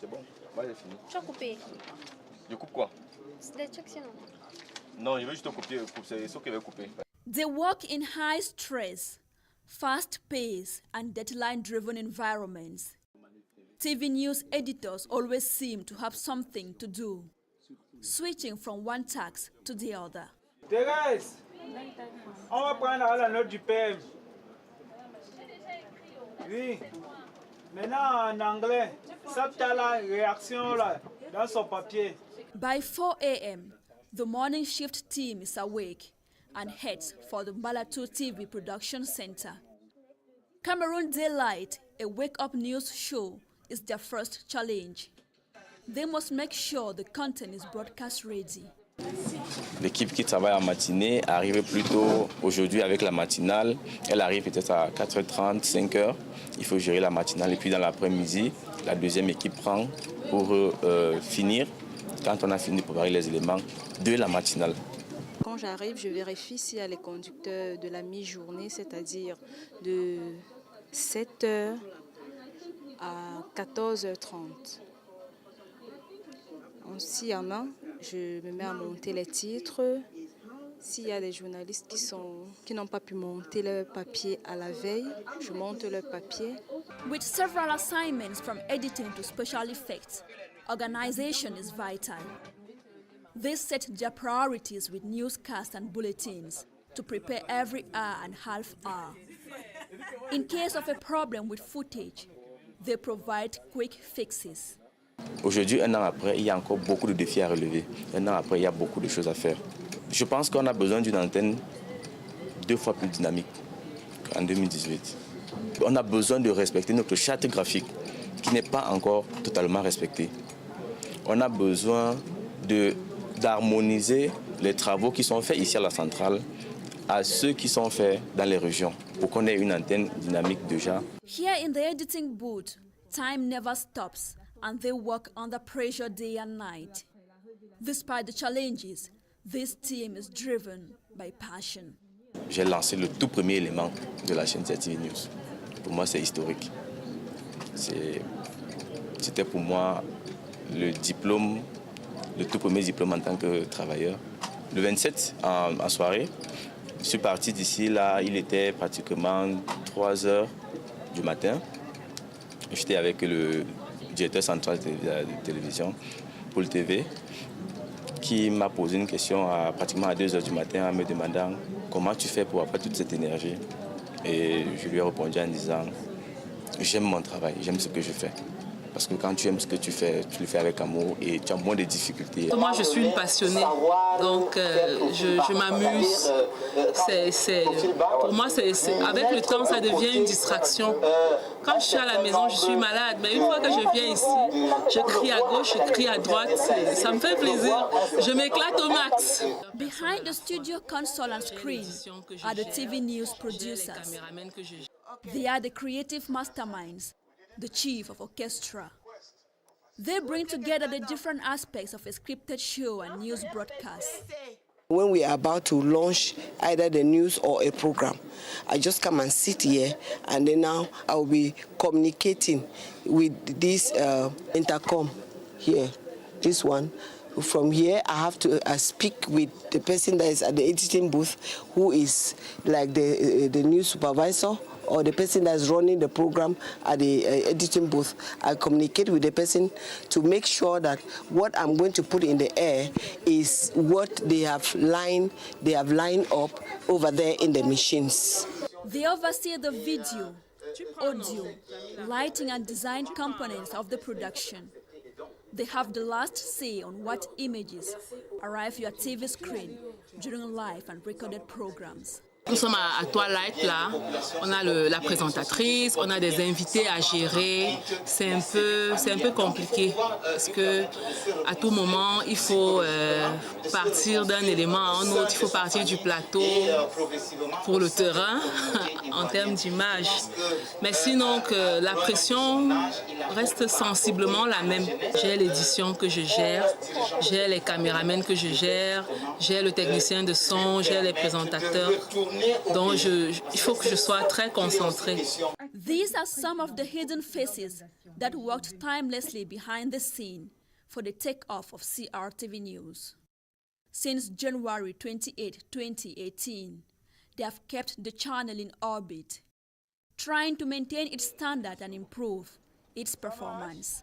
C'est bon, moi j'ai fini. Tu as coupé. Je coupe quoi? C'est des trucs sinon. Non, je veux juste couper, c'est ce que je vais couper. They work in high stress, fast-paced and deadline-driven environments. TV news editors always seem to have something to do, switching from one task to the other. Thérèse, on va prendre la note du PM. Oui. Maintenant en anglais, ça t'as la réaction là, dans son papier. By 4 a.m., the morning shift team is awake and heads for the Mbalatou TV production center. Cameroon Daylight, a wake-up news show, is their first challenge. They must make sure the content is broadcast ready. L'équipe qui travaille en matinée arrive plus tôt aujourd'hui avec la matinale. Elle arrive peut-être à 4h30, 5h. Il faut gérer la matinale et puis dans l'après-midi, la deuxième équipe prend pour finir, quand on a fini de préparer les éléments de la matinale. Quand j'arrive, je vérifie s'il y a les conducteurs de la mi-journée, c'est-à-dire de 7h à 14h30. S'il y en a, je me mets à monter les titres. S'il y a des journalistes qui n'ont pas pu monter leur papier à la veille, je monte leur papier. With several assignments from editing to special effects, organization is vital. They set their priorities with newscasts and bulletins to prepare every hour and half hour. In case of a problem with footage, they provide quick fixes. Aujourd'hui, un an après, il y a encore beaucoup de défis à relever. Un an après, il y a beaucoup de choses à faire. Je pense qu'on a besoin d'une antenne 2 fois plus dynamique qu'en 2018. On a besoin de respecter notre charte graphique qui n'est pas encore totalement respectée. On a besoin d'harmoniser les travaux qui sont faits ici à la centrale à ceux qui sont faits dans les régions pour qu'on ait une antenne dynamique déjà. Here in the editing booth, time never stops and they work under pressure day and night. Despite the challenges, this team is driven by passion. J'ai lancé le tout premier élément de la chaîne TV News. Pour moi, c'est historique. C'était pour moi le tout premier diplôme en tant que travailleur. Le 27, en soirée, je suis parti d'ici, là, il était pratiquement 3 heures du matin. J'étais avec le directeur central de télévision, Poul TV, qui m'a posé une question pratiquement à 2 heures du matin en me demandant comment tu fais pour avoir toute cette énergie. Et je lui ai répondu en disant j'aime mon travail, j'aime ce que je fais. Parce que quand tu aimes ce que tu fais, tu le fais avec amour et tu as moins de difficultés. Moi, je suis une passionnée, donc je m'amuse. Pour moi, avec le temps, ça devient une distraction. Quand je suis à la maison, je suis malade, mais une fois que je viens ici, je crie à gauche, je crie à droite, ça me fait plaisir. Je m'éclate au max. Behind the studio console and screen are the TV news producers. They are the creative masterminds, the chief of orchestra. They bring together the different aspects of a scripted show and news broadcast. When we are about to launch either the news or a program, I just come and sit here, and then now I will be communicating with this intercom here, this one. From here, I have to speak with the person that is at the editing booth, who is like the news supervisor, or the person that's running the program at the editing booth. I communicate with the person to make sure that what I'm going to put in the air is what they have lined up over there in the machines. They oversee the video, audio, lighting and design components of the production. They have the last say on what images arrive your TV screen during live and recorded programs. Nous sommes à Twilight là, on a la présentatrice, on a des invités à gérer, c'est un peu compliqué parce que à tout moment il faut partir d'un élément à un autre, il faut partir du plateau pour le terrain en termes d'image. Mais sinon que la pression reste sensiblement la même. J'ai l'édition que je gère, j'ai les caméramans que je gère, j'ai le technicien de son, j'ai les présentateurs. Donc, il faut que je sois très concentrée. These are some of the hidden faces that worked tirelessly behind the scene for the takeoff of CRTV News. Since January 28, 2018, they have kept the channel in orbit, trying to maintain its standard and improve its performance.